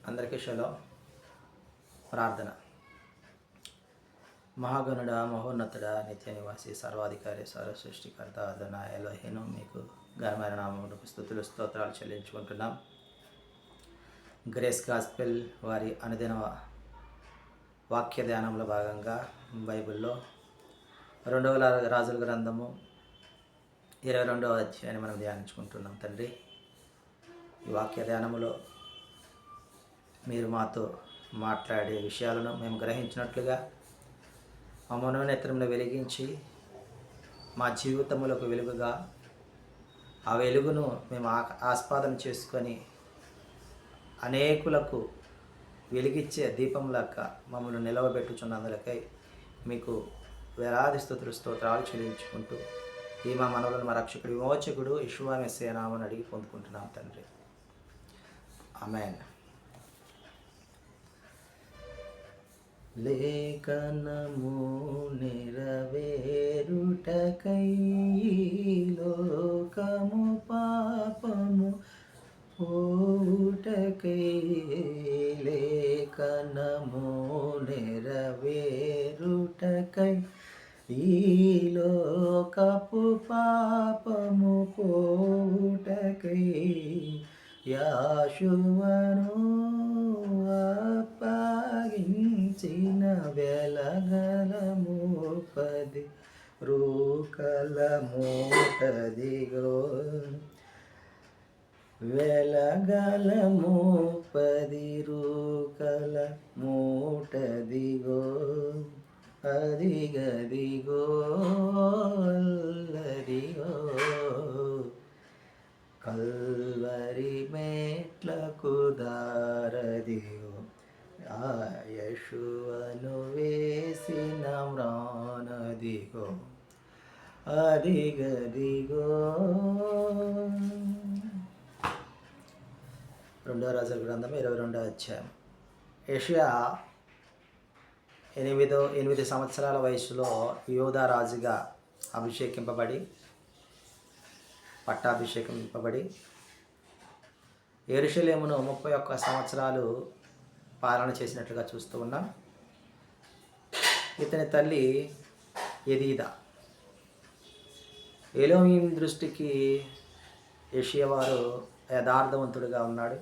అందరికీ షలో ప్రార్థన. మహాగణుడ, మహోన్నతుడ, నిత్య నివాసి, సర్వాధికారి, సర్వసృష్టికర్త అదనా ఎలోహీను మీకు ఘనమైన నామమునకు స్తుతులు స్తోత్రాలు చెల్లించుకుంటున్నాం. గ్రేస్ గాస్పెల్ వారి అనుదిన వాక్య ధ్యానంలో భాగంగా బైబిల్లో 2వ రాజుల గ్రంథము 22వ అధ్యాయాన్ని మనం ధ్యానించుకుంటున్నాం. తండ్రి, ఈ వాక్య ధ్యానములో మీరు మాతో మాట్లాడే విషయాలను మేము గ్రహించినట్లుగా మా మనోనేత్రంలో వెలిగించి మా జీవితములకు వెలుగుగా ఆ వెలుగును మేము ఆస్వాదన చేసుకొని అనేకులకు వెలిగించే దీపంలాగా మమ్మల్ని నిలవబెట్టుచున్నందులకై మీకు వేలాది స్తుతులు స్తోత్రాలు చెల్లించుకుంటూ ఈ మా మనవులను మా రక్షకుడు విమోచకుడు యెషూవా మెస్సీయ నామమున అడిగి పొందుకుంటున్నాం తండ్రి. ఆమేన్. లేఖనము నెరవేరుటకై లోకము పాపము పోవుటకై, లేఖనము నెరవేరుటకై ఈ లోకపు పాపము పోవుటకై యెషూవను అప్పగించిన వెలగల మోపది రూకల మోటదిగో, వెలగల మోపది రూకల మోటదిగో, అదిగదిగో అల్లదిగో కల్వరి మెట్లకు దారదిగో, ఆ యెషూవను వేసిన మ్రానదిగో, అదిగదిగో. 2వ రాజుల గ్రంథం 22వ అధ్యాయం. యెషయా 8 సంవత్సరాల వయసులో యోధా రాజుగా పట్టాభిషేకింపబడి యెరూషలేమును 31 సంవత్సరాలు పాలన చేసినట్లుగా చూస్తూ ఉన్నాం. ఇతని తల్లి యెదీదా. ఎలోహీం దృష్టికి యెషయా వారు యథార్థవంతుడిగా ఉన్నాడు.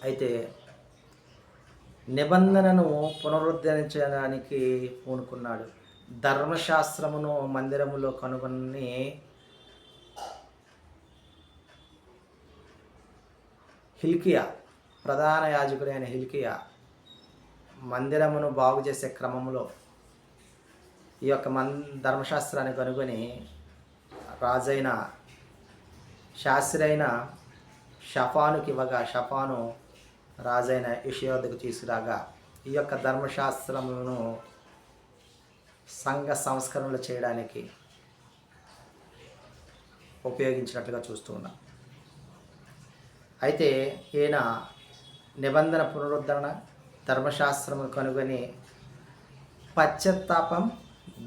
అయితే నిబంధనను పునరుద్ధరించడానికి పూనుకున్నాడు. ధర్మశాస్త్రమును మందిరములో కనుగొని హిల్కియా, ప్రధాన యాజకుడైన హిల్కియా మందిరమును బాగు చేసే క్రమంలో ఈ యొక్క ధర్మశాస్త్రాన్ని కనుగొని రాజైన శాస్త్రి అయిన షఫానుకి ఇవ్వగా, షఫాను రాజైన యెషయా వద్దకు తీసుకురాగా ఈ యొక్క ధర్మశాస్త్రములను సంఘ సంస్కరణలు చేయడానికి ఉపయోగించినట్లుగా చూస్తూ ఉన్నాం. అయితే ఈయన నిబంధన పునరుద్ధరణ, ధర్మశాస్త్రము కనుగొని పశ్చాత్తాపం,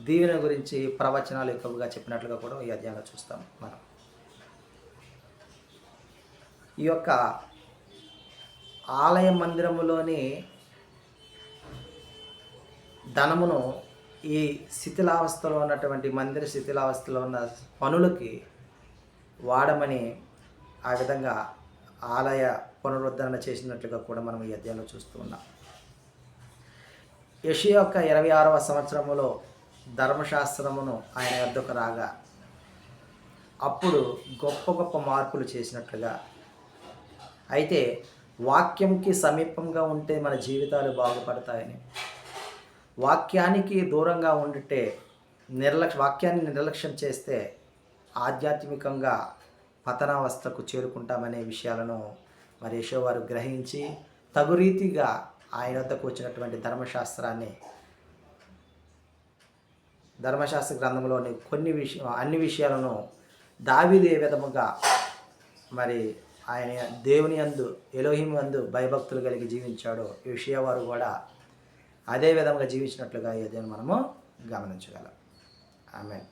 దీవెన గురించి ప్రవచనాలు ఎక్కువగా చెప్పినట్లుగా కూడా ఈ అధ్యాయంలో చూస్తాం మనం. ఈ యొక్క ఆలయ మందిరములోని ధనమును ఈ శిథిలావస్థలో ఉన్నటువంటి మందిర శిథిలావస్థలో ఉన్న పనులకి వాడమని ఆ విధంగా ఆలయ పునరుద్ధరణ చేసినట్లుగా కూడా మనం ఈ అధ్యాయంలో చూస్తూ ఉన్నాం. యెషయా యొక్క 26వ సంవత్సరములో ధర్మశాస్త్రమును ఆయన వద్దకు రాగా అప్పుడు గొప్ప గొప్ప మార్పులు చేసినట్లుగా. అయితే వాక్యంకి సమీపంగా ఉంటే మన జీవితాలు బాగుపడతాయని, వాక్యానికి దూరంగా ఉండితే వాక్యాన్ని నిర్లక్ష్యం చేస్తే ఆధ్యాత్మికంగా పతనావస్థకు చేరుకుంటామనే విషయాలను మరి యెషయా వారు గ్రహించి తగు రీతిగా ఆయన వద్దకు వచ్చినటువంటి ధర్మశాస్త్ర గ్రంథంలోని అన్ని విషయాలను దావీదు ఏ విధముగా మరి ఆయన దేవుని యందు, ఎలోహీము యందు భయభక్తులు కలిగి జీవించాడో యెషయా వారు కూడా అదే విధంగా జీవించినట్లుగా ఏదైనా మనము గమనించగలం. ఆమేన్.